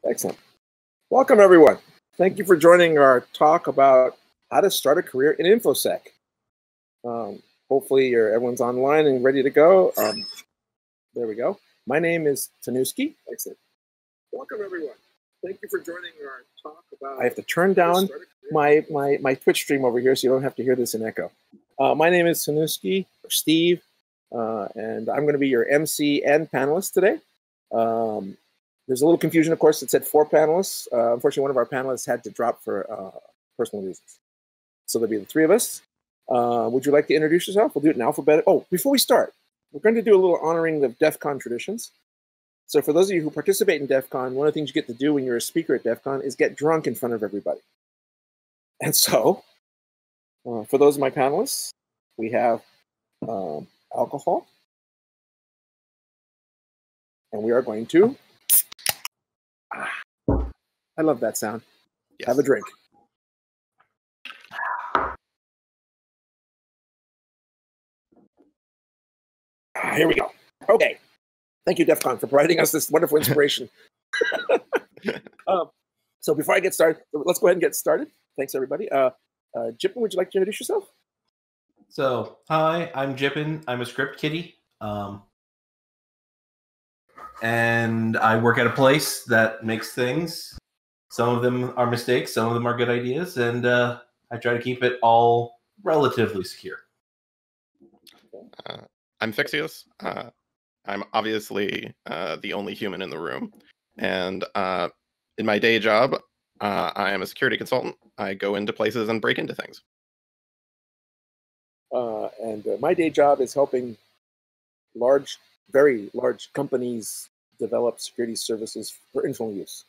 Excellent. Welcome, everyone. Thank you for joining our talk about how to start a career in Infosec. Hopefully, everyone's online and ready to go. There we go. My name is Tanuski. Excellent. Welcome, everyone. Thank you for joining our talk about. I have to turn down my Twitch stream over here so you don't have to hear this in echo. My name is Tanuski, or Steve, and I'm going to be your MC and panelist today. There's a little confusion, of course. It said 4 panelists. Unfortunately, one of our panelists had to drop for personal reasons. So there'll be the 3 of us. Would you like to introduce yourself? We'll do it in alphabetical. Oh, before we start, we're going to do a little honoring of DEFCON traditions. So for those of you who participate in DEFCON, one of the things you get to do when you're a speaker at DEFCON is get drunk in front of everybody. And so, for those of my panelists, we have alcohol. And we are going to... I love that sound. Yes. Have a drink. Here we go. Okay. Thank you, DEFCON, for providing us this wonderful inspiration. So before I get started, let's go ahead and get started. Thanks, everybody. Jippen, would you like to introduce yourself? So, hi, I'm Jippen. I'm a script kiddie. And I work at a place that makes things. Some of them are mistakes, some of them are good ideas, and I try to keep it all relatively secure. I'm Phyxius. I'm obviously the only human in the room. And in my day job, I am a security consultant. I go into places and break into things. And my day job is helping very large companies develop security services for internal use.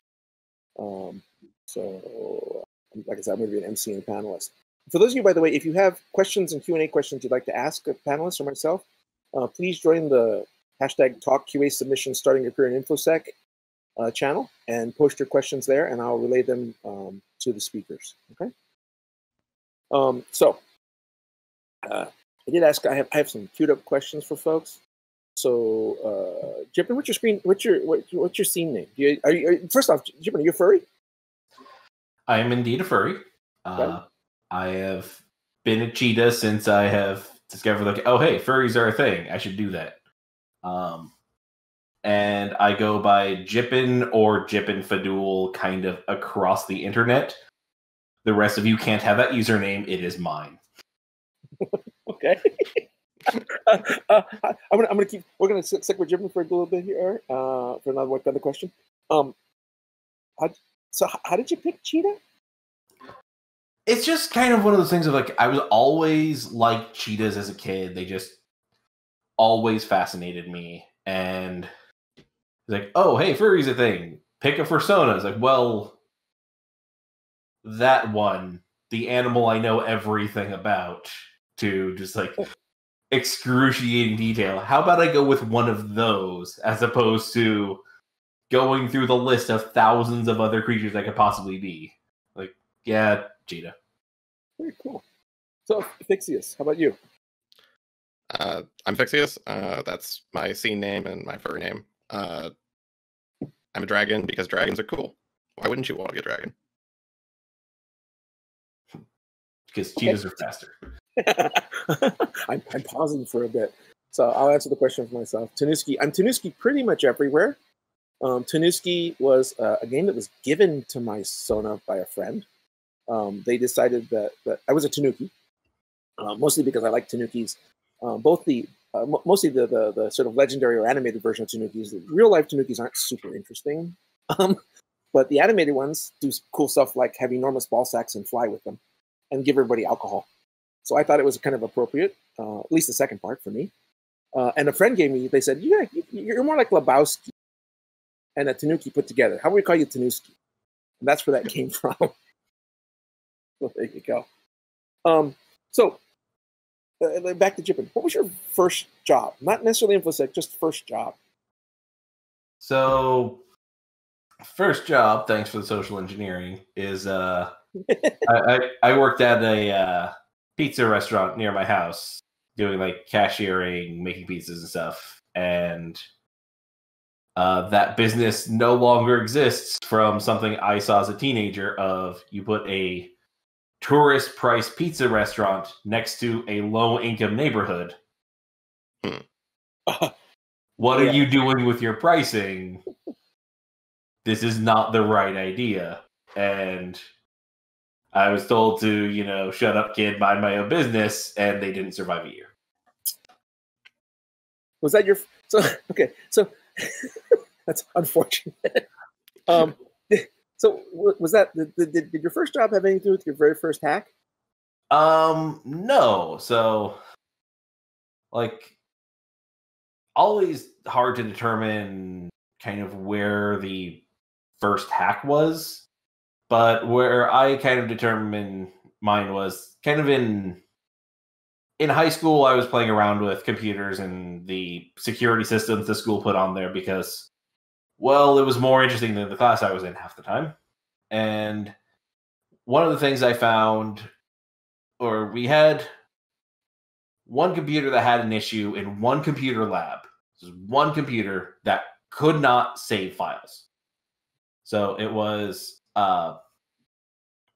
So, like I said, I'm going to be an MC and a panelist. For those of you, by the way, if you have questions and Q&A questions you'd like to ask a panelist or myself, please join the hashtag TalkQA submission starting your career in InfoSec channel and post your questions there, and I'll relay them to the speakers. Okay. I did ask. I have some queued up questions for folks. So, Jippen, what's your screen? What's your scene name? First off, Jippen, are you a furry? I am indeed a furry. Okay. I have been a cheetah since I have discovered, like, oh, hey, furries are a thing. I should do that. And I go by Jippen or Jippen Fadul kind of across the internet. The rest of you can't have that username. It is mine. Okay. We're gonna stick with Jippen for a little bit here for another question. How did you pick cheetah? It's just kind of one of those things of, like, I was always like cheetahs as a kid. They just always fascinated me. And it's like, oh, hey, furry's a thing. Pick a persona. It's like, well, that one, the animal I know everything about, to just like excruciating detail. How about I go with one of those as opposed to going through the list of thousands of other creatures I could possibly be? Like, yeah, cheetah. Very cool. So, Phyxius, how about you? I'm Phyxius. That's my scene name and my furry name. I'm a dragon because dragons are cool. Why wouldn't you want to be a dragon? Because cheetahs are faster. I'm pausing for a bit. So I'll answer the question for myself. Tanuski. I'm Tanuski pretty much everywhere. Tanuski was a game that was given to my Sona by a friend. They decided that I was a Tanuki, mostly because I like Tanukis. Mostly the sort of legendary or animated version of Tanukis. The real life Tanukis aren't super interesting, but the animated ones do cool stuff like have enormous ball sacks and fly with them, and give everybody alcohol. So I thought it was kind of appropriate, at least the second part for me. And a friend gave me. They said, "Yeah, you're more like Lebowski and a Tanuki put together. How would we call you Tanuski?" And that's where that came from. So there you go. Back to Jippen. What was your first job? Not necessarily InfoSec, just first job. So, first job, thanks for the social engineering, is I worked at a pizza restaurant near my house, doing like cashiering, making pizzas and stuff. And that business no longer exists from something I saw as a teenager of you put a tourist price pizza restaurant next to a low income neighborhood. What are you doing with your pricing? This is not the right idea. And I was told to, shut up, kid, mind my own business, and they didn't survive a year. Was that your... So that's unfortunate. So was that... Did your first job have anything to do with your very first hack? No. So, always hard to determine kind of where the first hack was, but where I kind of determined mine was kind of in high school. I was playing around with computers and the security systems the school put on there because, well, it was more interesting than the class I was in half the time. And one of the things I found, or we had one computer that had an issue in one computer lab. This was one computer that could not save files. So it was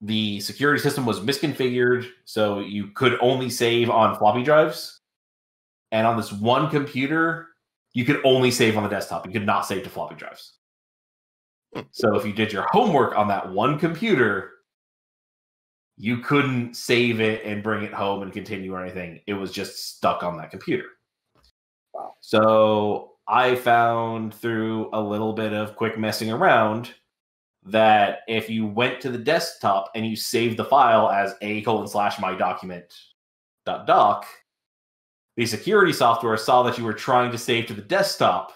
the security system was misconfigured, so you could only save on floppy drives. And on this one computer, you could only save on the desktop. You could not save to floppy drives. So if you did your homework on that one computer, you couldn't save it and bring it home and continue or anything. It was just stuck on that computer. Wow. So I found through a little bit of quick messing around that if you went to the desktop and you saved the file as a:/mydocument.doc, the security software saw that you were trying to save to the desktop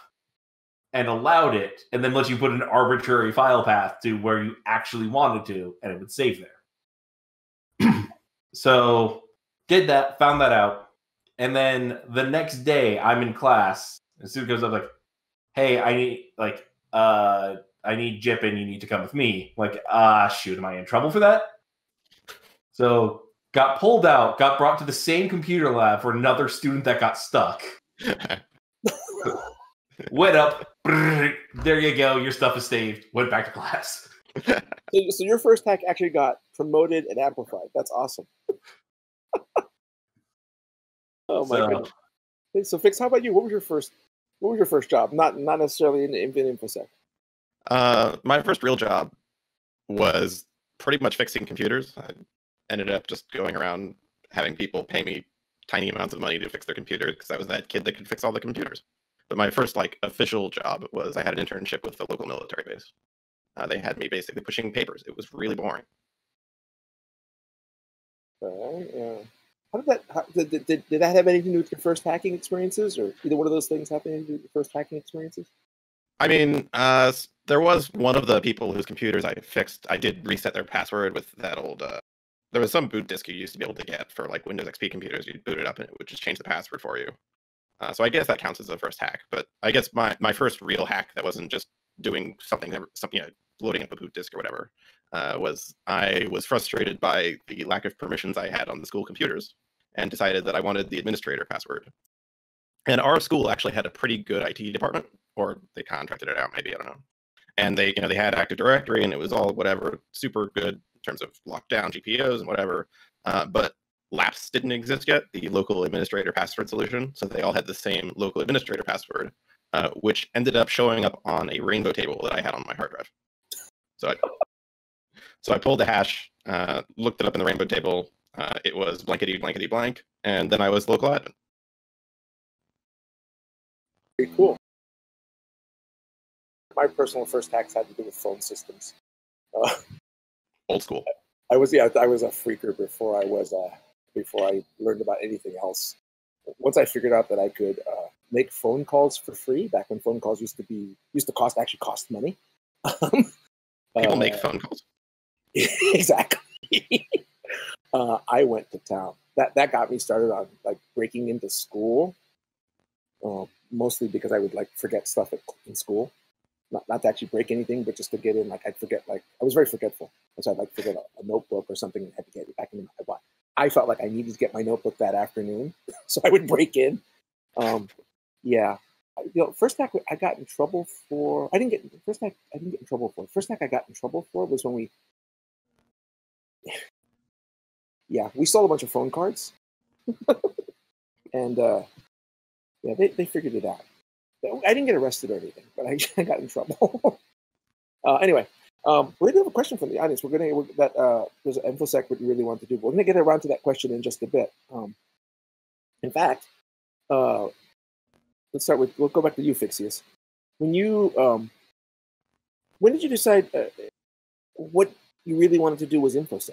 and allowed it, and then let you put an arbitrary file path to where you actually wanted to, and it would save there. So did that, found that out, and then the next day I'm in class, and Sue goes up like, "Hey, I need Jippen, you need to come with me." Like, shoot, am I in trouble for that? So got pulled out, got brought to the same computer lab for another student that got stuck. Went up, there you go, your stuff is saved. Went back to class. So your first hack actually got promoted and amplified. That's awesome. Oh my goodness. So Fix, how about you? What was your first job? Not necessarily in Infosec. My first real job was pretty much fixing computers. I ended up just going around having people pay me tiny amounts of money to fix their computers because I was that kid that could fix all the computers. But my first official job was I had an internship with the local military base. They had me basically pushing papers. It was really boring. Yeah. How did that have anything to do with your first hacking experiences, or either one of those things have anything to do with your first hacking experiences? I mean, there was one of the people whose computers I fixed. I did reset their password with that old. There was some boot disk you used to be able to get for Windows XP computers. You'd boot it up and it would just change the password for you. So I guess that counts as a first hack. But I guess my first real hack that wasn't just doing something loading up a boot disk or whatever, was I was frustrated by the lack of permissions I had on the school computers and decided that I wanted the administrator password. And our school actually had a pretty good IT department, or they contracted it out, maybe, I don't know. And they had Active Directory, and it was all whatever, super good in terms of lockdown GPOs and whatever. But LAPS didn't exist yet, the local administrator password solution. So they all had the same local administrator password, which ended up showing up on a rainbow table that I had on my hard drive. So I pulled the hash, looked it up in the rainbow table. It was blankety blankety blank, and then I was local admin. Pretty cool. My personal first hacks had to do with phone systems. Old school. I was a phreaker before I learned about anything else. Once I figured out that I could make phone calls for free, back when phone calls used to cost money. People make phone calls. Exactly. I went to town. That got me started on breaking into school. Mostly because I would forget stuff in school, not to actually break anything, but just to get in. I'd forget. I was very forgetful, so I'd forget a notebook or something and had to get it back in my watch. I felt like I needed to get my notebook that afternoon, so I would break in. Yeah. First act I got in trouble for. I didn't get in trouble for. First act I got in trouble for was when we. Yeah, we sold a bunch of phone cards, and yeah, they figured it out. I didn't get arrested or anything, but I got in trouble. Anyway, we do have a question from the audience. There's an Infosec what you really want to do. But we're going to get around to that question in just a bit. In fact, let's start with. We'll go back to you, Phyxius. When did you decide what you really wanted to do was Infosec?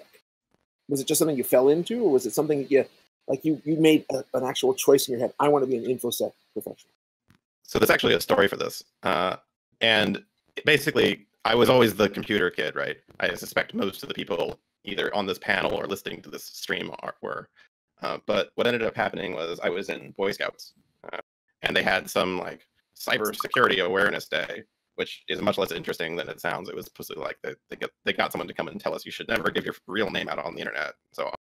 Was it just something you fell into, or was it something you made an actual choice in your head? I want to be an Infosec professional. So there's actually a story for this. And basically, I was always the computer kid, right? I suspect most of the people either on this panel or listening to this stream were. But what ended up happening was I was in Boy Scouts, and they had some like cybersecurity awareness day, which is much less interesting than it sounds. It was supposed to like they got someone to come and tell us you should never give your real name out on the internet. So,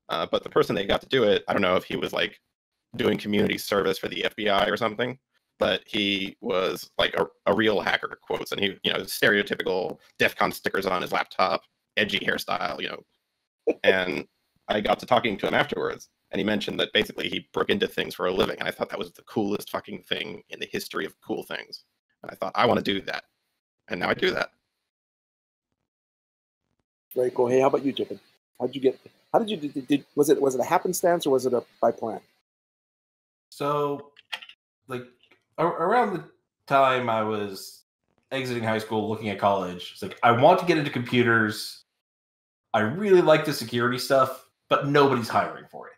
but the person they got to do it, I don't know if he was like doing community service for the FBI or something, but he was like a real hacker, quotes, and he, stereotypical DEFCON stickers on his laptop, edgy hairstyle, and I got to talking to him afterwards, and he mentioned that basically he broke into things for a living, and I thought that was the coolest fucking thing in the history of cool things. And I thought, I want to do that. And now I do that. Very cool. Hey, how about you, Jippen? Was it a happenstance or was it by plan? So, like, around the time I was exiting high school, looking at college, it's like, I want to get into computers. I really like the security stuff, but nobody's hiring for it.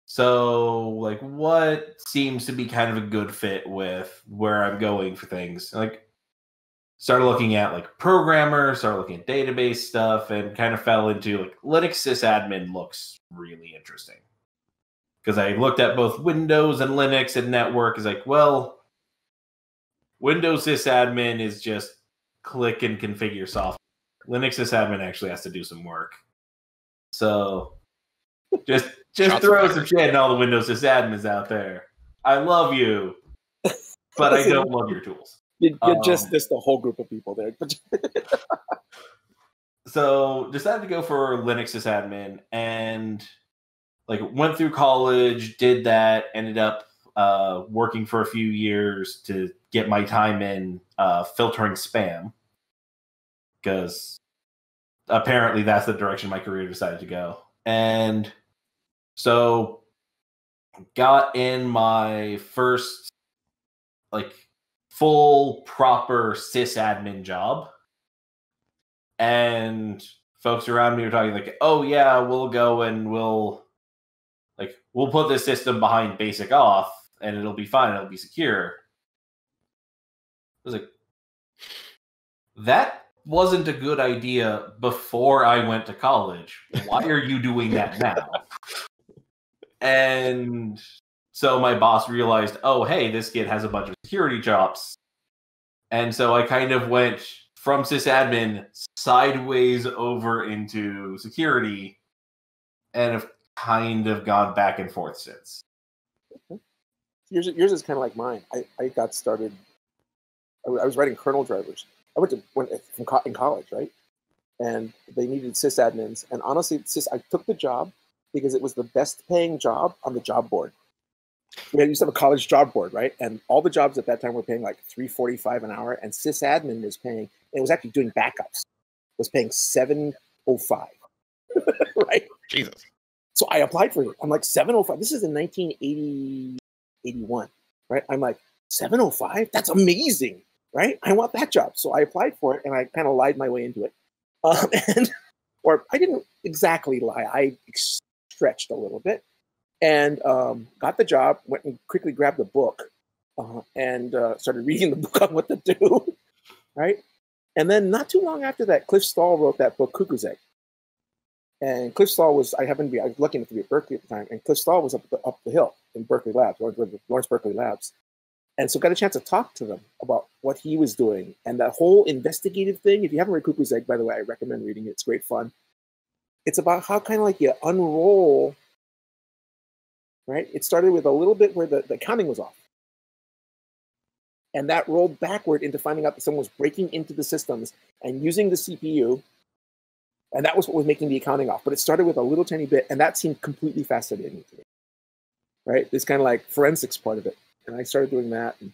So, like, what seems to be kind of a good fit with where I'm going for things? Like, started looking at, like, programmer, started looking at database stuff, and kind of fell into, like, Linux sysadmin looks really interesting. Because I looked at both Windows and Linux and network. Is like, well, Windows sysadmin is just click and configure software. Linux sysadmin actually has to do some work. So, just throw some shit at all the Windows sysadmins out there. I love you, but I don't love your tools. You're just the whole group of people there. So decided to go for Linux sysadmin, and like went through college, did that, ended up working for a few years to get my time in filtering spam, because apparently that's the direction my career decided to go. And so got in my first like full proper sysadmin job, and folks around me were talking like, oh yeah, we'll go and we'll put this system behind basic auth and it'll be fine, it'll be secure. I was like, that wasn't a good idea before I went to college. Why are you doing that now? And so my boss realized, oh, hey, this kid has a bunch of security chops. And so I kind of went from sysadmin sideways over into security, and have kind of gone back and forth since. Yours is kind of like mine. I got started. I was writing kernel drivers. I went in college, right? And they needed sysadmins. And honestly, I took the job because it was the best paying job on the job board. We used to have a college job board, right? And all the jobs at that time were paying like $3.45 an hour, and sysadmin was paying. It was actually doing backups. Was paying $7.05, right? Jesus. So I applied for it. I'm like, $7.05. This is in 1980, 81, right? I'm like, $7.05? That's amazing, right? I want that job. So I applied for it, and I kind of lied my way into it. Or I didn't exactly lie. I stretched a little bit, and got the job. Went and quickly grabbed the book, and started reading the book on what to do, right? And then not too long after that, Cliff Stahl wrote that book, Cuckoo's Egg. And Cliff Stahl was, I was lucky enough to be at Berkeley at the time, and Cliff Stahl was up the hill in Berkeley Labs, Lawrence Berkeley Labs. And so got a chance to talk to them about what he was doing. And that whole investigative thing, if you haven't read Cuckoo's Egg, by the way, I recommend reading it. It's great fun. It's about how kind of like you unroll, right? It started with a little bit where the counting was off. And that rolled backward into finding out that someone was breaking into the systems and using the CPU. And that was what was making the accounting off. But it started with a little tiny bit, and that seemed completely fascinating to me. Right? This kind of like forensics part of it. And I started doing that. And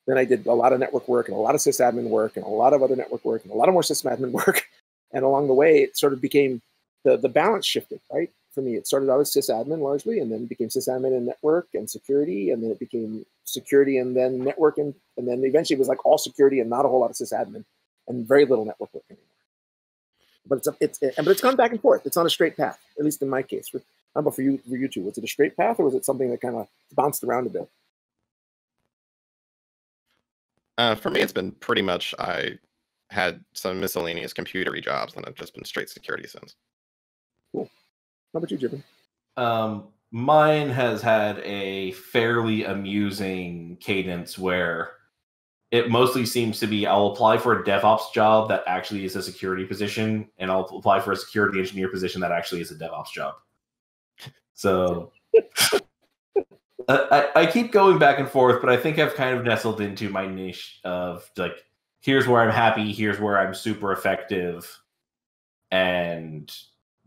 then I did a lot of network work and a lot of sysadmin work and a lot of other network work and a lot of more sysadmin work. And along the way, it sort of became the balance shifted, right? For me, it started out as sysadmin largely, and then it became sysadmin and network and security, and then it became security and then network, and then eventually it was like all security and not a whole lot of sysadmin and very little network work anymore. But it's gone back and forth. It's on a straight path, at least in my case. How about for you two? Was it a straight path, or was it something that kind of bounced around a bit? For me, it's been pretty much, I had some miscellaneous computery jobs, and I've just been straight security since. Cool. How about you, Jippen? Mine has had a fairly amusing cadence where it mostly seems to be I'll apply for a DevOps job that actually is a security position, and I'll apply for a security engineer position that actually is a DevOps job. So I keep going back and forth, but I think I've kind of nestled into my niche of like, here's where I'm happy, here's where I'm super effective, and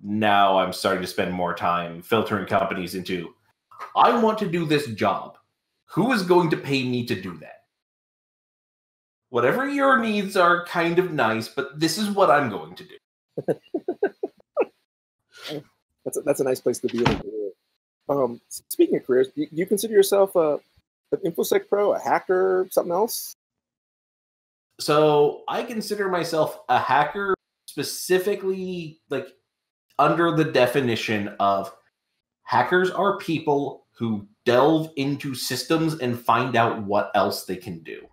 now I'm starting to spend more time filtering companies into, I want to do this job. Who is going to pay me to do that? Whatever your needs are kind of nice, but this is what I'm going to do. That's a nice place to be in a career. Speaking of careers, do you consider yourself an InfoSec pro, a hacker, something else? So I consider myself a hacker specifically like under the definition of hackers are people who delve into systems and find out what else they can do.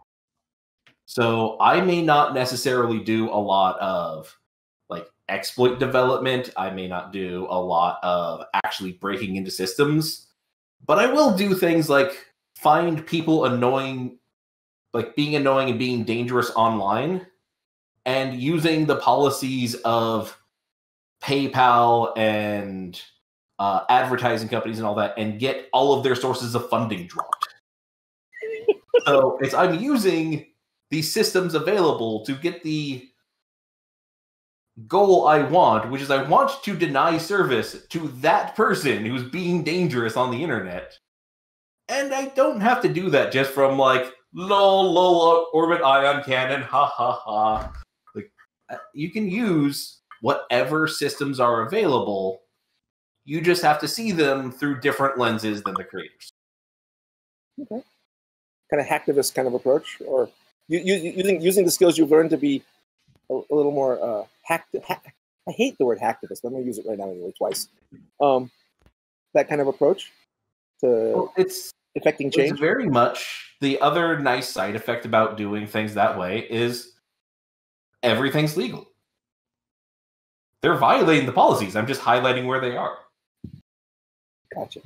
So I may not necessarily do a lot of like exploit development. I may not do a lot of actually breaking into systems, but I will do things like find people annoying, like being annoying and being dangerous online, and using the policies of PayPal and advertising companies and all that, and get all of their sources of funding dropped. So I'm using these systems available to get the goal I want, which is I want to deny service to that person who's being dangerous on the internet. And I don't have to do that just from like, low orbit ion cannon, ha ha ha. Like, you can use whatever systems are available. You just have to see them through different lenses than the creators. Okay. Kind of hacktivist kind of approach, or using the skills you've learned to be a little more I hate the word hacktivist, but I'm going to use it right now anyway, twice. That kind of approach to it's affecting change. It's very much the other nice side effect about doing things that way is everything's legal. They're violating the policies. I'm just highlighting where they are. Gotcha.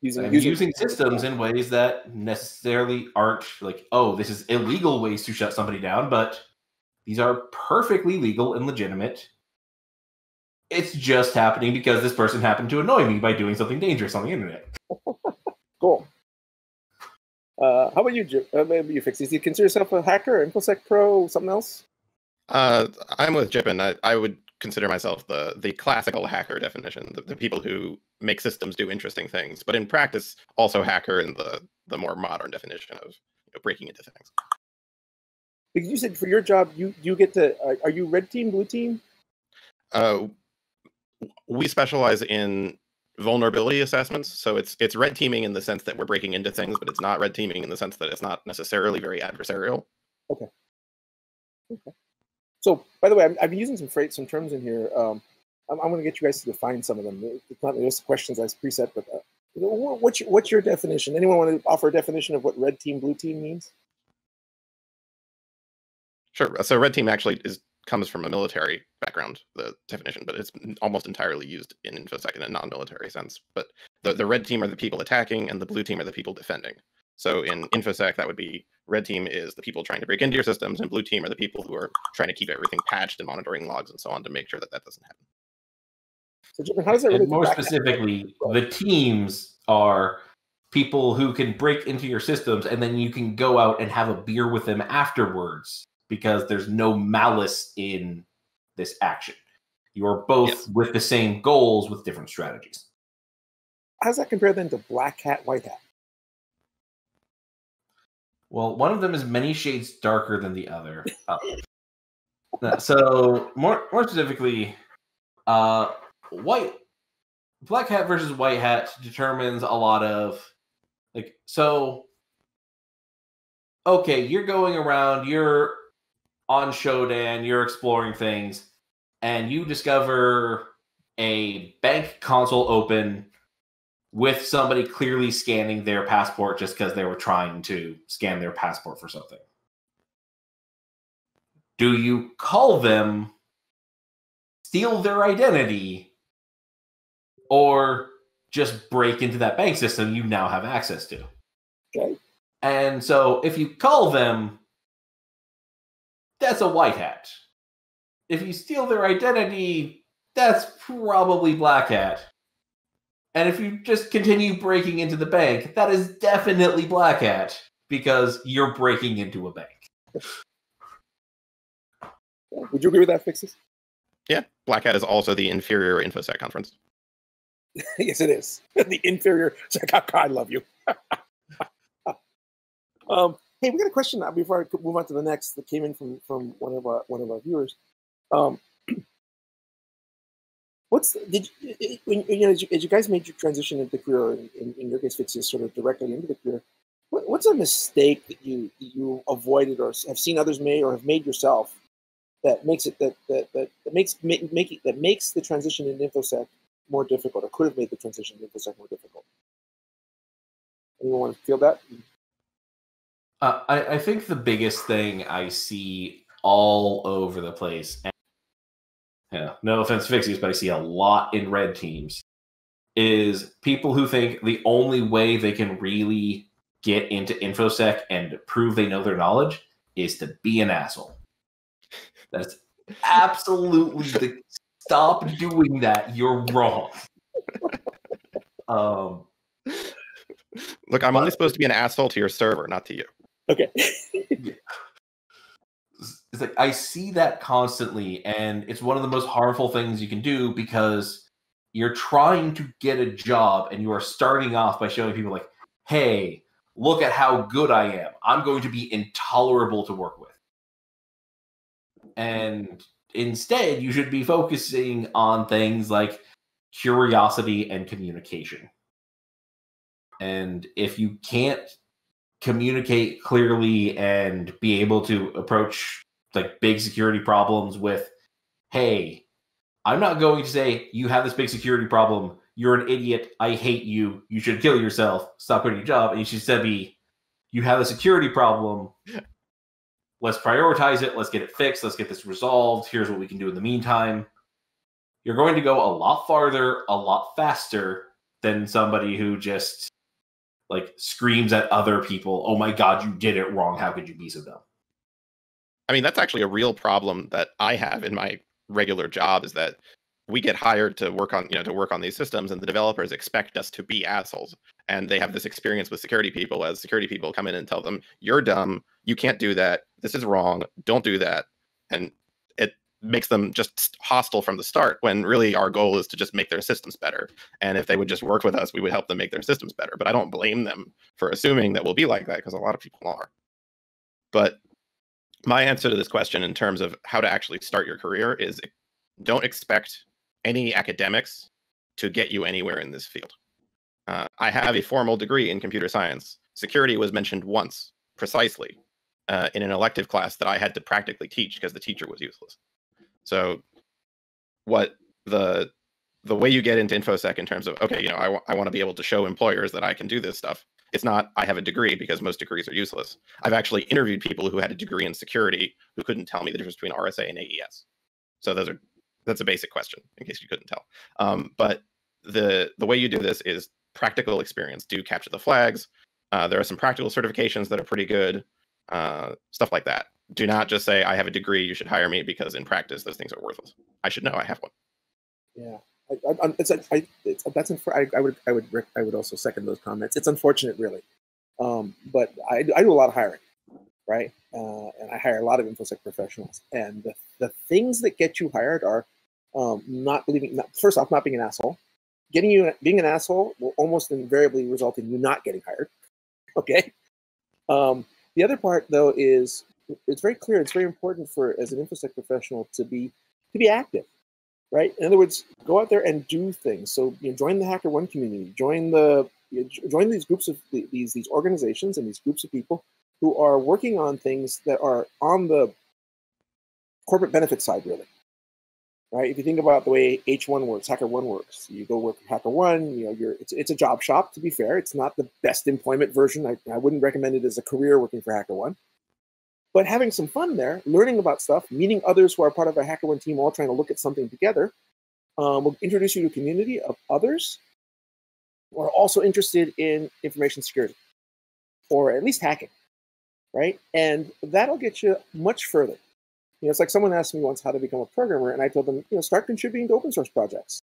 Using systems in ways that necessarily aren't like, oh, this is illegal ways to shut somebody down, but these are perfectly legal and legitimate. It's just happening because this person happened to annoy me by doing something dangerous on the internet. Cool. How about you, maybe you Phyxius? Do you consider yourself a hacker, InfoSec pro, something else? I'm with Jippen. I would consider myself the classical hacker definition, the people who make systems do interesting things, but in practice also hacker in the more modern definition of breaking into things. You said for your job, you get to, are you red team, blue team? We specialize in vulnerability assessments, so it's red teaming in the sense that we're breaking into things, but it's not red teaming in the sense that it's not necessarily very adversarial. Okay. So, by the way, I've been using some terms in here. I'm going to get you guys to define some of them. It's not just questions as preset, but what's your definition? Anyone want to offer a definition of what red team, blue team means? Sure. So red team actually comes from a military background, the definition, but it's almost entirely used in InfoSec in a non-military sense. But the red team are the people attacking, and the blue team are the people defending. So in InfoSec, that would be red team is the people trying to break into your systems, and blue team are the people who are trying to keep everything patched and monitoring logs and so on to make sure that doesn't happen. So Jippen, how does that really more specifically, the teams are people who can break into your systems, and then you can go out and have a beer with them afterwards because there's no malice in this action. You are both with the same goals with different strategies. How does that compare then to black hat, white hat? Well, one of them is many shades darker than the other. So more specifically, black hat versus white hat determines a lot of okay, you're going around, you're on Shodan, you're exploring things, and you discover a bank console open with somebody clearly scanning their passport just because they were trying to scan their passport for something. Do you call them, steal their identity, or just break into that bank system you now have access to? Okay. And so if you call them, that's a white hat. If you steal their identity, that's probably black hat. And if you just continue breaking into the bank, that is definitely black hat because you're breaking into a bank. Would you agree with that, Phyxius? Yeah, black hat is also the inferior Infosec conference. Yes, it is. The inferior. I love you. Hey, we got a question before I move on to the next that came in from one of our viewers. As you guys made your transition into the career, in your case, Phyxius, sort of directly into the career, what's a mistake that you avoided or have seen others made or have made yourself that makes it that makes the transition in InfoSec more difficult, or could have made the transition in InfoSec more difficult? Anyone want to feel that? I think the biggest thing I see all over the place, and no offense to Phyxius, but I see a lot in red teams, is people who think the only way they can really get into InfoSec and prove they know their knowledge is to be an asshole. That's absolutely stop doing that. You're wrong. Look, I'm only supposed to be an asshole to your server, not to you. Okay. It's like I see that constantly, and it's one of the most harmful things you can do because you're trying to get a job and you are starting off by showing people like, hey, look at how good I am. I'm going to be intolerable to work with. And instead, you should be focusing on things like curiosity and communication. And if you can't communicate clearly and be able to approach like big security problems with, hey, I'm not going to say you have this big security problem, you're an idiot, I hate you, you should kill yourself, stop quitting your job. And you should instead be, you have a security problem, let's prioritize it, let's get it fixed, let's get this resolved, here's what we can do in the meantime. You're going to go a lot farther, a lot faster than somebody who just like screams at other people, oh my god, you did it wrong, how could you be so dumb? I mean, that's actually a real problem that I have in my regular job, is that we get hired to work on these systems, and the developers expect us to be assholes. And they have this experience with security people, as security people come in and tell them, you're dumb, you can't do that, this is wrong, don't do that. And it makes them just hostile from the start, when really our goal is to just make their systems better. And if they would just work with us, we would help them make their systems better. But I don't blame them for assuming that we'll be like that, because a lot of people are. But my answer to this question in terms of how to actually start your career is, don't expect any academics to get you anywhere in this field. I have a formal degree in computer science. Security was mentioned once, precisely, in an elective class that I had to practically teach because the teacher was useless. So what the way you get into InfoSec in terms of, okay, I want to be able to show employers that I can do this stuff. It's not, I have a degree, because most degrees are useless. I've actually interviewed people who had a degree in security who couldn't tell me the difference between RSA and AES. So that's a basic question, in case you couldn't tell. But the way you do this is practical experience. Do capture the flags. There are some practical certifications that are pretty good. Stuff like that. Do not just say, I have a degree, you should hire me, because in practice, those things are worthless. I should know I have one. Yeah. I would also second those comments. It's unfortunate, really, but I do a lot of hiring, right? And I hire a lot of InfoSec professionals, and the things that get you hired are first off, not being an asshole. Being an asshole will almost invariably result in you not getting hired. Okay. The other part, though, is it's very clear. It's very important as an InfoSec professional to be active. Right. In other words, go out there and do things. So join the HackerOne community. Join these groups of these organizations and these groups of people who are working on things that are on the corporate benefit side, really. Right. If you think about the way H1 works, HackerOne works, you go work for HackerOne. It's a job shop. To be fair, it's not the best employment version. I wouldn't recommend it as a career working for HackerOne. But having some fun there, learning about stuff, meeting others who are part of a HackerOne team, all trying to look at something together, will introduce you to a community of others who are also interested in information security, or at least hacking, right? And that'll get you much further. It's like someone asked me once how to become a programmer, and I told them, start contributing to open source projects.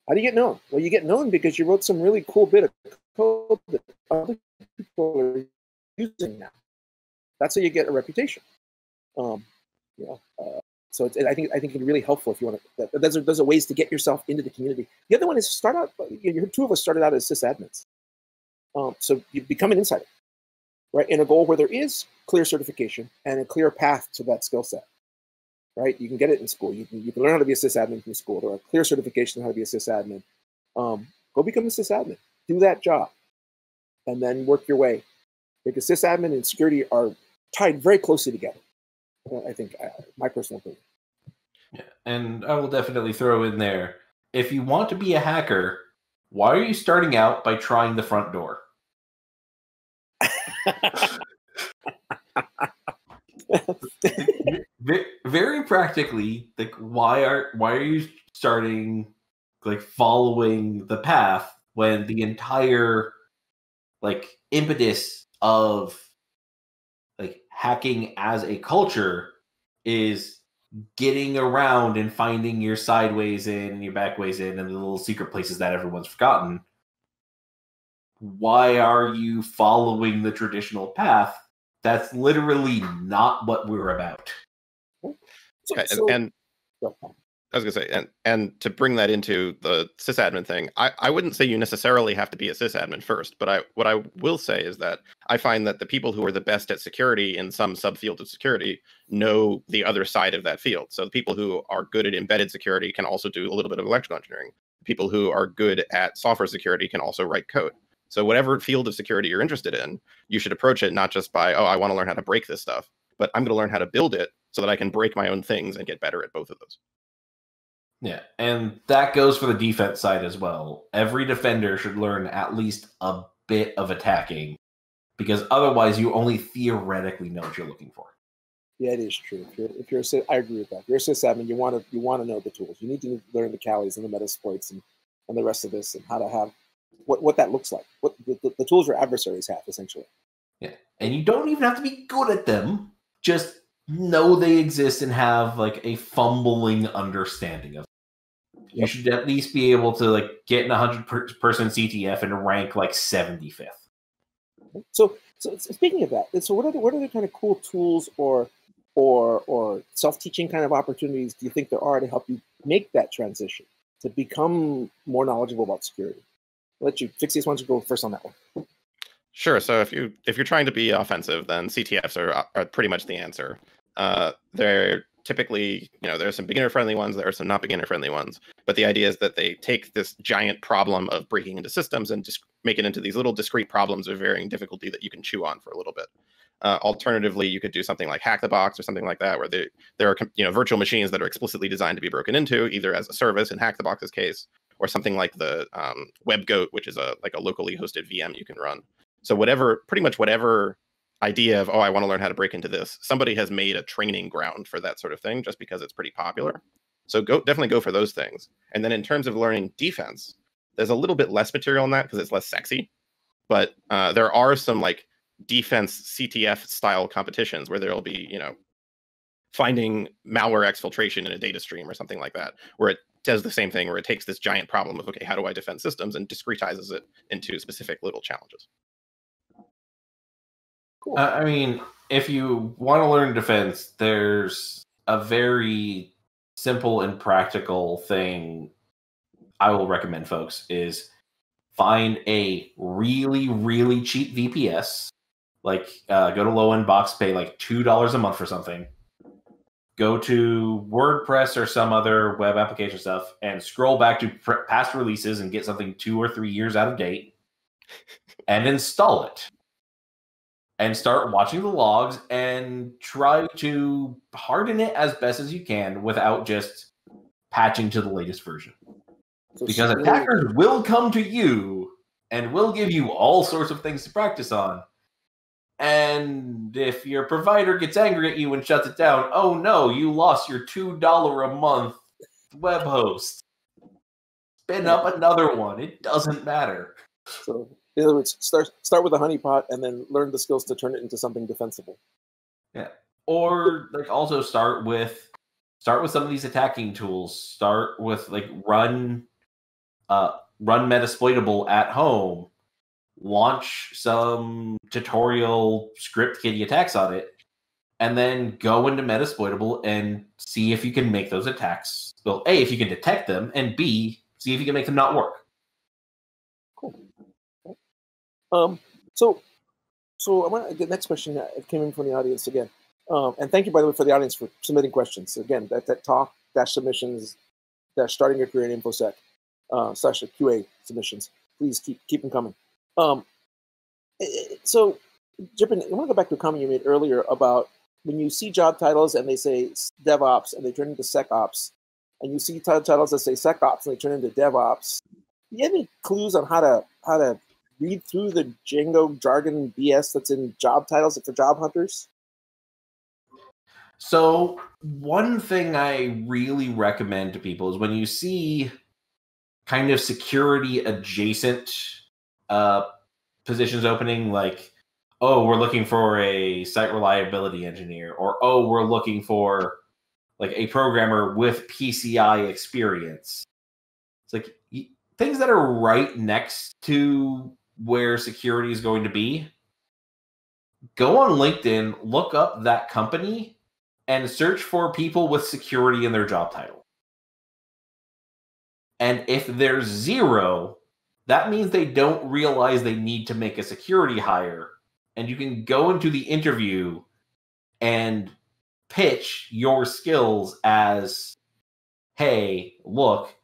How do you get known? Well, you get known because you wrote some really cool bit of code that other people are using now. That's how you get a reputation. So I think it can be really helpful if you want to. There's ways to get yourself into the community. The other one is start out. Two of us started out as sysadmins, so you become an insider, right? In a goal where there is clear certification and a clear path to that skill set, right? You can get it in school. You can learn how to be a sysadmin from school. There are clear certifications on how to be a sysadmin. Go become a sysadmin. Do that job, and then work your way. Because sysadmin and security are tied very closely together. I think, my personal opinion. Yeah, and I will definitely throw in there, if you want to be a hacker, why are you starting out by trying the front door? Very practically, like why are you starting following the path when the entire impetus of hacking as a culture is getting around and finding your sideways in and your backways in and the little secret places that everyone's forgotten? Why are you following the traditional path? That's literally not what we're about. And I was gonna say, and to bring that into the sysadmin thing, I wouldn't say you necessarily have to be a sysadmin first, but what I will say is that I find that the people who are the best at security in some subfield of security know the other side of that field. So the people who are good at embedded security can also do a little bit of electrical engineering. People who are good at software security can also write code. So whatever field of security you're interested in, you should approach it not just by, I want to learn how to break this stuff, but I'm going to learn how to build it so that I can break my own things and get better at both of those. Yeah, and that goes for the defense side as well. Every defender should learn at least a bit of attacking, because otherwise you only theoretically know what you're looking for. Yeah, it is true. I agree with that. If you're a sysadmin, you want to know the tools. You need to learn the Callies and the Metasploits and the rest of this, and how to have what that looks like. What the tools your adversaries have, essentially. Yeah, and you don't even have to be good at them. Just know they exist and have a fumbling understanding of them. You should at least be able to get in 100-person CTF and rank 75th. So speaking of that, so what other kind of cool tools or self-teaching kind of opportunities do you think there are to help you make that transition to become more knowledgeable about security? I'll let you, Phyxius, why don't you go first on that one? Sure. So if you're trying to be offensive, then CTFs are pretty much the answer. They're typically, there's some beginner-friendly ones, there are some not beginner-friendly ones. But the idea is that they take this giant problem of breaking into systems and just make it into these little discrete problems of varying difficulty that you can chew on for a little bit. Alternatively, you could do something like Hack the Box or something like that, where there are virtual machines that are explicitly designed to be broken into, either as a service in Hack the Box's case, or something like the WebGoat, which is a locally hosted VM you can run. So pretty much whatever idea of, I want to learn how to break into this, somebody has made a training ground for that sort of thing, just because it's pretty popular. So definitely go for those things. And then in terms of learning defense, there's a little bit less material on that because it's less sexy. But there are some defense CTF style competitions where there'll be, finding malware exfiltration in a data stream or something like that, where it does the same thing where it takes this giant problem of, okay, how do I defend systems, and discretizes it into specific little challenges. Cool. I mean, if you want to learn defense, there's a very simple and practical thing I will recommend folks is find a really, really cheap VPS. Like, go to low-end box, pay like $2 a month for something. Go to WordPress or some other web application stuff and scroll back to past releases and get something 2 or 3 years out of date and install it. And start watching the logs and try to harden it as best as you can without just patching to the latest version. So because attackers will come to you and will give you all sorts of things to practice on. And if your provider gets angry at you and shuts it down, oh no, you lost your $2 a month web host. Spin up another one. It doesn't matter. So, in other words, start with a honeypot and then learn the skills to turn it into something defensible. Yeah. Or like also start with some of these attacking tools. Start with like run Metasploitable at home. Launch some tutorial script kiddie attacks on it, and then go into Metasploitable and see if you can make those attacks. Well, A, if you can detect them, and B, see if you can make them not work. Cool. So I want to get the next question that came in from the audience again. And thank you, by the way, for the audience for submitting questions. Again, that talk-submissions-starting your career in InfoSec / QA submissions. Please keep them coming. So, Jippen, I want to go back to a comment you made earlier about when you see job titles and they say DevOps and they turn into SecOps, and you see titles that say SecOps and they turn into DevOps. Do you have any clues on how to read through the Django jargon BS that's in job titles for job hunters? So one thing I really recommend to people is when you see kind of security adjacent positions opening, like, oh, we're looking for a site reliability engineer, or oh, we're looking for like a programmer with PCI experience. It's like things that are right next to where security is going to be. Go on LinkedIn, look up that company, and search for people with security in their job title. And if there's 0, that means they don't realize they need to make a security hire. And you can go into the interview and pitch your skills as, hey, look,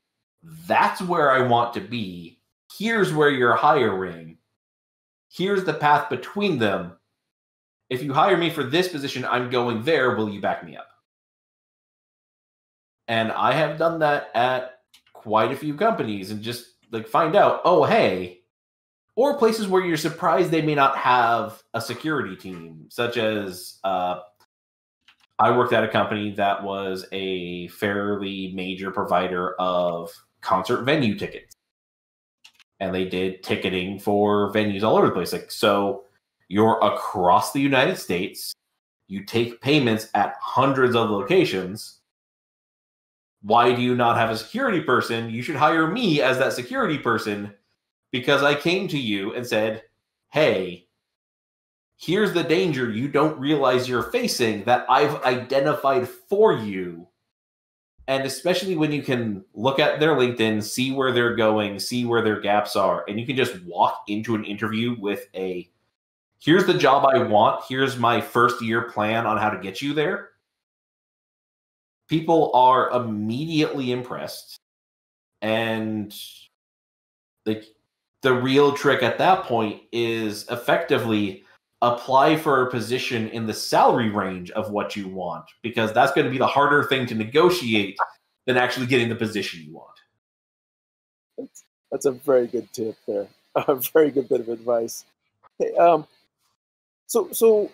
that's where I want to be. Here's where you're hiring. Here's the path between them. If you hire me for this position, I'm going there. Will you back me up? And I have done that at quite a few companies and just like find out, oh, hey, or places where you're surprised they may not have a security team, such as I worked at a company that was a fairly major provider of concert venue tickets. And they did ticketing for venues all over the place. Like, so you're across the United States, you take payments at hundreds of locations. Why do you not have a security person? You should hire me as that security person because I came to you and said, hey, here's the danger you don't realize you're facing that I've identified for you. And especially when you can look at their LinkedIn, see where they're going, see where their gaps are, and you can just walk into an interview with a, here's the job I want, here's my first year plan on how to get you there. People are immediately impressed. And the real trick at that point is effectively apply for a position in the salary range of what you want, because that's going to be the harder thing to negotiate than actually getting the position you want. That's a very good tip there. A very good bit of advice. Okay, so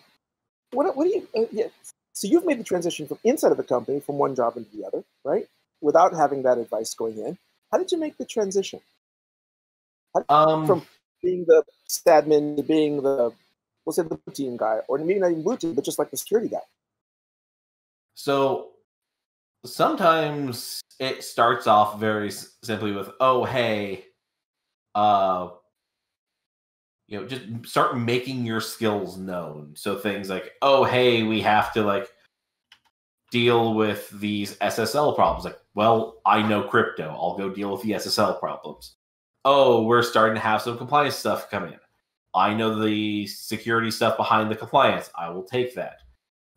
what do you? Yeah. So you've made the transition from inside of the company from one job into the other, right? Without having that advice going in. How did you make the transition? From being the admin to being the, we'll say, the blue team guy, or maybe not even blue team, but just like the security guy. So sometimes it starts off very simply with, oh, hey, just start making your skills known. So things like, oh, hey, we have to like deal with these SSL problems. Like, well, I know crypto. I'll go deal with the SSL problems. Oh, we're starting to have some compliance stuff come in. I know the security stuff behind the compliance. I will take that.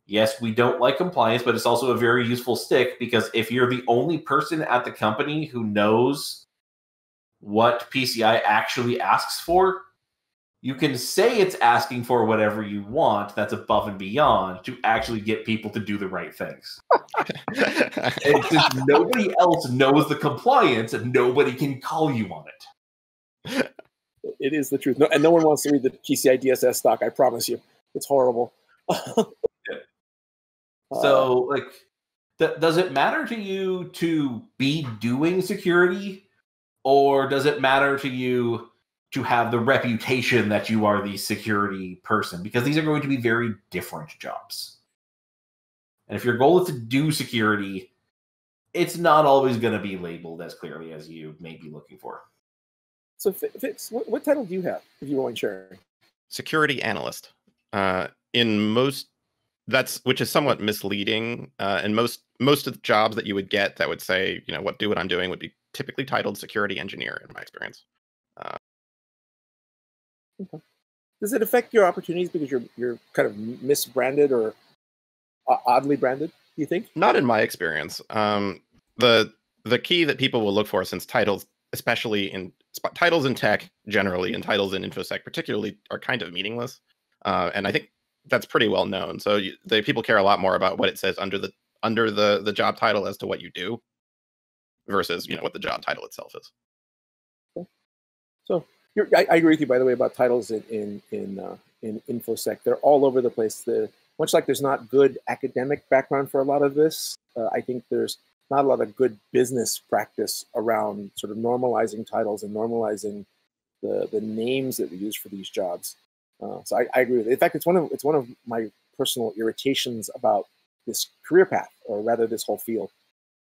Yes, we don't like compliance, but it's also a very useful stick, because if you're the only person at the company who knows what PCI actually asks for, you can say it's asking for whatever you want that's above and beyond to actually get people to do the right things. And since nobody else knows the compliance, nobody can call you on it. It is the truth. No, and no one wants to read the PCI DSS stock, I promise you. It's horrible. So, like, does it matter to you to be doing security, or does it matter to you to have the reputation that you are the security person? Because these are going to be very different jobs. And if your goal is to do security, it's not always going to be labeled as clearly as you may be looking for. So, Fix, what title do you have, if you want to share? Security analyst. Which is somewhat misleading. And most of the jobs that you would get that would say, what I'm doing would be typically titled security engineer in my experience. Okay. Does it affect your opportunities because you're kind of misbranded or oddly branded, do you think? Not in my experience. The key that people will look for, since titles, especially in titles in tech generally, and titles in Infosec particularly, are kind of meaningless. And I think that's pretty well known. So people care a lot more about what it says under the job title as to what you do, versus what the job title itself is. Okay. So I agree with you, by the way, about titles in Infosec. They're all over the place. Much like there's not good academic background for a lot of this, I think there's not a lot of good business practice around sort of normalizing titles and normalizing the names that we use for these jobs. So I agree with it. In fact, it's one of my personal irritations about this career path, or rather this whole field,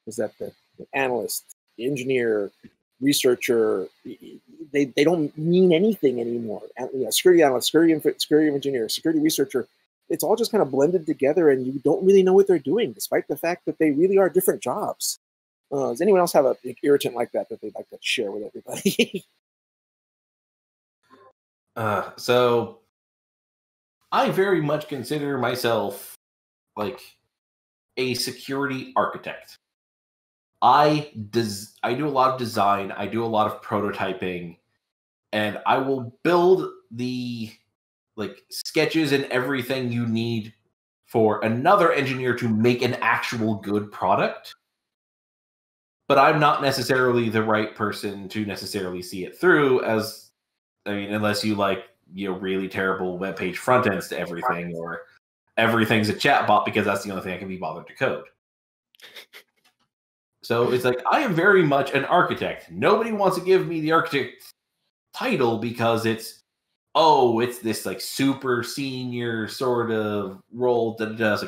is that the analyst, the engineer, researcher, they don't mean anything anymore. Security analyst, security engineer, security researcher, it's all just kind of blended together, and you don't really know what they're doing, despite the fact that they really are different jobs. Does anyone else have an irritant like that they'd like to share with everybody? So I very much consider myself like a security architect. I do a lot of design, I do a lot of prototyping, and I will build the sketches and everything you need for another engineer to make an actual good product. But I'm not necessarily the right person to necessarily see it through, unless you really terrible web page front ends to everything, or everything's a chatbot, because that's the only thing I can be bothered to code. So it's like, I am very much an architect. Nobody wants to give me the architect title because it's this super senior sort of role that it does.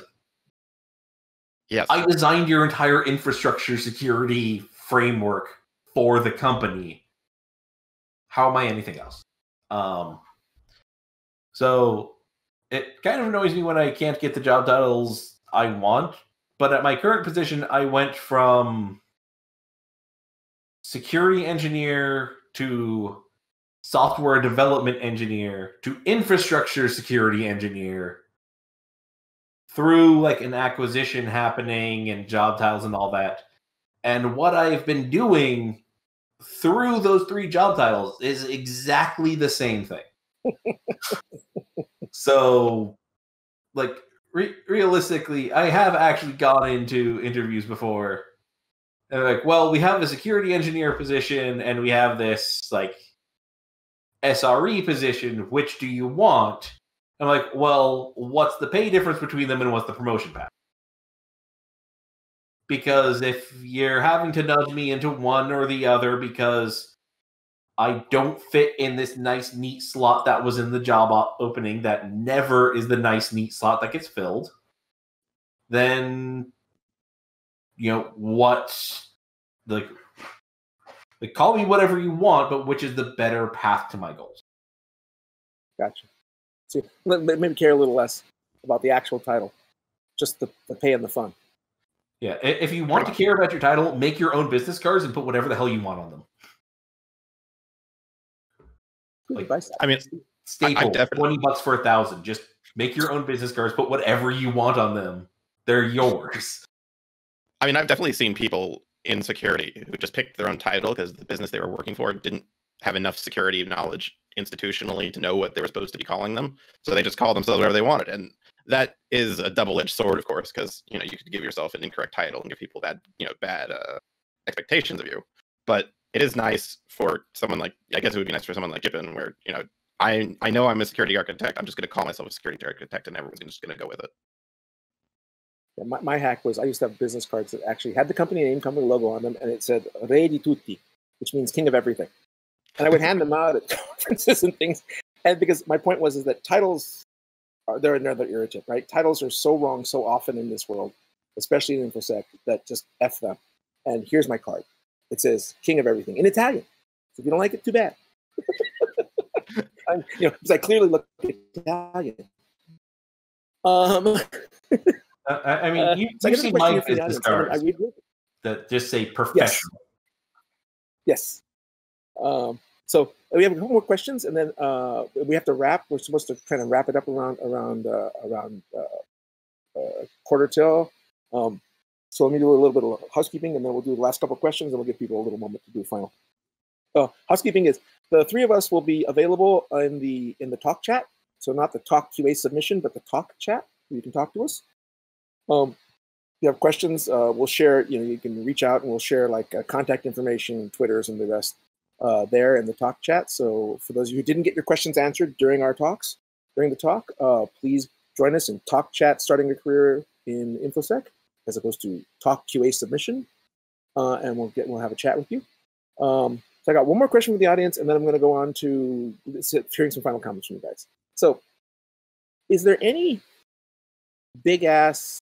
Yes. I designed your entire infrastructure security framework for the company. How am I anything else? So it kind of annoys me when I can't get the job titles I want. But at my current position, I went from security engineer to software development engineer to infrastructure security engineer, through an acquisition happening and job titles and all that. And what I've been doing through those 3 job titles is exactly the same thing. So, realistically, I have actually gone into interviews before, and they're like, well, we have a security engineer position, and we have this, SRE position. Which do you want? I'm like, well, what's the pay difference between them, and what's the promotion path? Because if you're having to nudge me into one or the other because I don't fit in this nice, neat slot that was in the job opening that never is the nice, neat slot that gets filled, then what like call me whatever you want, but which is the better path to my goals. Gotcha. See, maybe care a little less about the actual title, just the pay and the fun. Yeah, if you want to care about your title, make your own business cards and put whatever the hell you want on them. I mean, staple $20 for 1,000. Just make your own business cards, put whatever you want on them. They're yours. I mean, I've definitely seen people in security who just picked their own title because the business they were working for didn't have enough security knowledge institutionally to know what they were supposed to be calling them. So they just called themselves whatever they wanted. And that is a double-edged sword, of course, because, you could give yourself an incorrect title and give people bad expectations of you. But it is nice for someone like, I guess it would be nice for someone like Jippen, where, I know I'm a security architect. I'm just going to call myself a security architect and everyone's just going to go with it. Yeah, my hack was I used to have business cards that actually had the company name, company logo on them, and it said Re di tutti, which means king of everything. And I would hand them out at conferences and things. And because my point was that titles they're another irritant, right? Titles are so wrong so often in this world, especially in Infosec, that just F them. And here's my card. It says king of everything in Italian. So if you don't like it, too bad. Because I clearly look Italian. I mean, you see my business cards that just say professional. Yes. So we have a couple more questions, and then we have to wrap. We're supposed to kind of wrap it up around quarter till. So let me do a little bit of housekeeping, and then we'll do the last couple of questions, and we'll give people a little moment to do final. Housekeeping is the three of us will be available in the talk chat. So not the talk QA submission, but the talk chat. You can talk to us. If you have questions, we'll share. You can reach out, and we'll share like contact information, Twitters, and the rest there in the talk chat. So for those of you who didn't get your questions answered during the talk, please join us in talk chat, starting a career in Infosec, as opposed to talk QA submission, and we'll have a chat with you. So I got one more question from the audience, and then I'm going to go on to hearing some final comments from you guys. So, is there any big ass,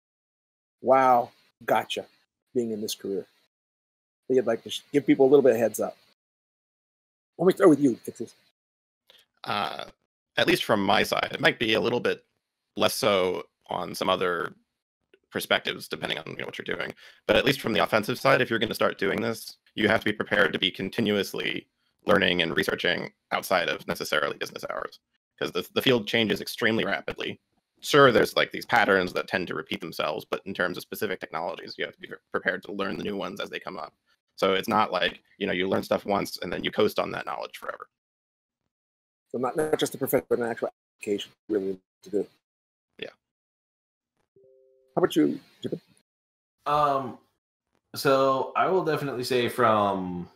wow, gotcha, being in this career that you'd like to give people a little bit of heads up? Let me start with you, Phyxius. At least from my side, it might be a little bit less so on some other perspectives, depending on what you're doing. But at least from the offensive side, if you're going to start doing this, you have to be prepared to be continuously learning and researching outside of necessarily business hours, because the field changes extremely rapidly. Sure, there's like these patterns that tend to repeat themselves, but in terms of specific technologies, you have to be prepared to learn the new ones as they come up. So it's not like, you learn stuff once and then you coast on that knowledge forever. So not just the profession, but an actual application really to do. Yeah. How about you, Jippen? So I will definitely say from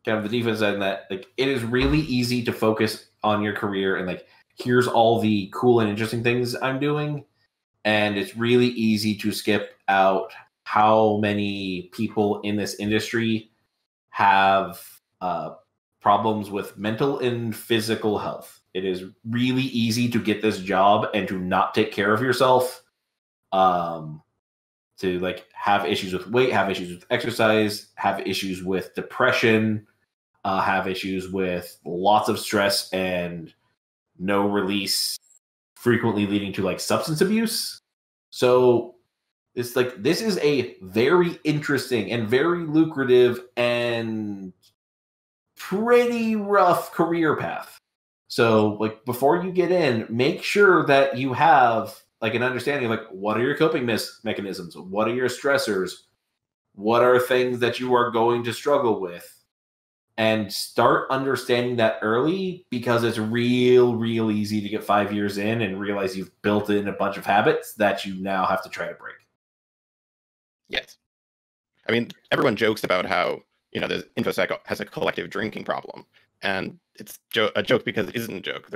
kind of the defense side that it is really easy to focus on your career and here's all the cool and interesting things I'm doing. And it's really easy to skip out how many people in this industry have problems with mental and physical health. It is really easy to get this job and to not take care of yourself, to have issues with weight, have issues with exercise, have issues with depression, have issues with lots of stress and no release, frequently leading to substance abuse. So it's this is a very interesting and very lucrative and pretty rough career path. So before you get in, make sure that you have an understanding of what are your coping mechanisms, what are your stressors, what are things that you are going to struggle with, and start understanding that early, because it's real easy to get 5 years in and realize you've built in a bunch of habits that you now have to try to break. Yes. I mean, everyone jokes about how, the InfoSec has a collective drinking problem. And it's a joke because it isn't a joke.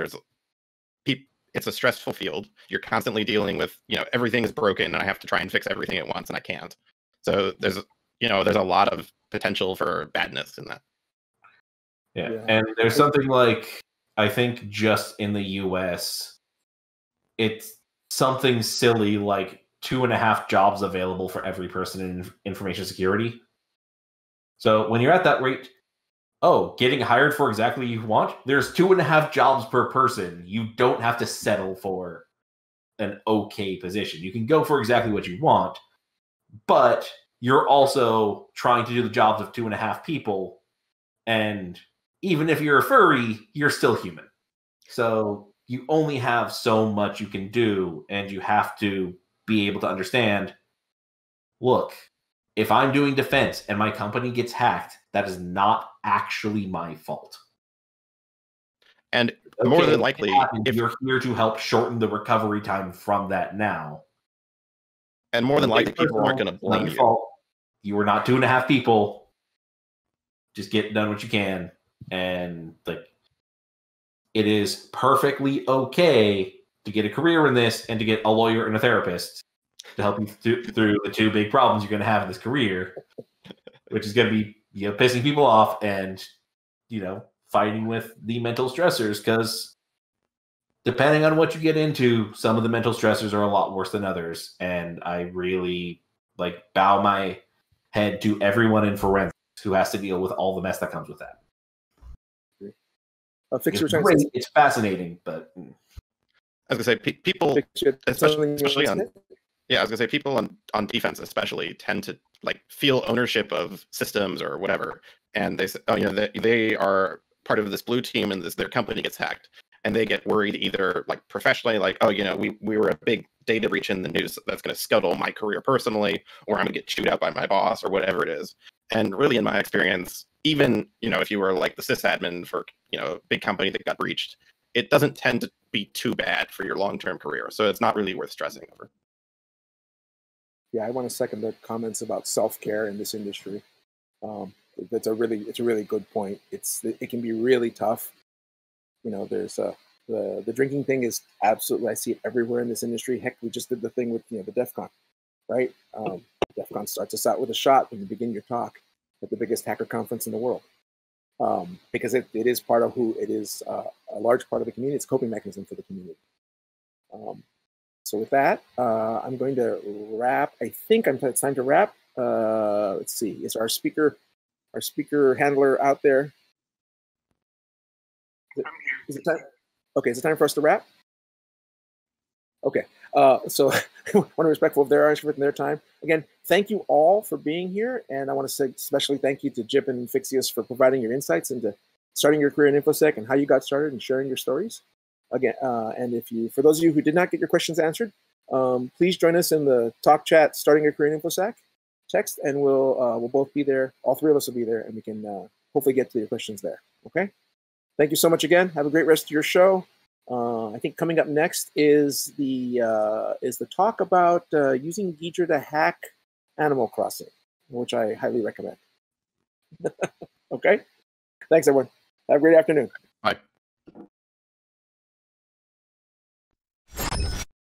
It's a stressful field. You're constantly dealing with, everything is broken and I have to try and fix everything at once and I can't. So there's a lot of potential for badness in that. Yeah. And there's something I think just in the US, it's something silly like 2.5 jobs available for every person in information security. So when you're at that rate, getting hired for exactly what you want, there's 2.5 jobs per person. You don't have to settle for an okay position. You can go for exactly what you want, but you're also trying to do the jobs of 2.5 people. And even if you're a furry, you're still human. So you only have so much you can do, and you have to be able to understand, look, if I'm doing defense and my company gets hacked, that is not actually my fault. And more than likely, if you're here to help shorten the recovery time from that now. And more than likely, people aren't going to blame you. Fault. You were not 2.5 people. Just get done what you can. And it is perfectly okay to get a career in this and to get a lawyer and a therapist to help you through the 2 big problems you're going to have in this career, which is going to be pissing people off and fighting with the mental stressors, because depending on what you get into, some of the mental stressors are a lot worse than others. And I really bow my head to everyone in forensics who has to deal with all the mess that comes with that. It's fascinating, but I was gonna say people, especially on I was gonna say people on defense especially tend to feel ownership of systems or whatever, and they say, they are part of this blue team and their company gets hacked, and they get worried either professionally, we were a big data breach in the news that's going to scuttle my career personally, or I'm gonna get chewed out by my boss or whatever it is. And really, in my experience, even if you were the sysadmin for a big company that got breached, it doesn't tend to be too bad for your long-term career. So it's not really worth stressing over. Yeah, I want to second the comments about self-care in this industry. It's a really good point. It can be really tough. There's the drinking thing is absolutely, I see it everywhere in this industry. Heck, we just did the thing with the DEFCON, right? DEFCON starts us out with a shot when you begin your talk at the biggest hacker conference in the world, because it is part of who it is, a large part of the community. It's a coping mechanism for the community. So with that, I'm going to wrap. I think it's time to wrap. Let's see. Is our speaker handler out there? Is it time? Okay, is it time for us to wrap? Okay. So I want to be respectful of their time. Again, thank you all for being here, and I want to say especially thank you to Jippen and Phyxius for providing your insights into starting your career in InfoSec and how you got started and sharing your stories. Again, and for those of you who did not get your questions answered, please join us in the talk chat, starting your career in InfoSec text, and we'll both be there. All 3 of us will be there, and we can hopefully get to your questions there. Okay. Thank you so much again. Have a great rest of your show. I think coming up next is the talk about using Ghidra to hack Animal Crossing, which I highly recommend. Okay. Thanks, everyone. Have a great afternoon.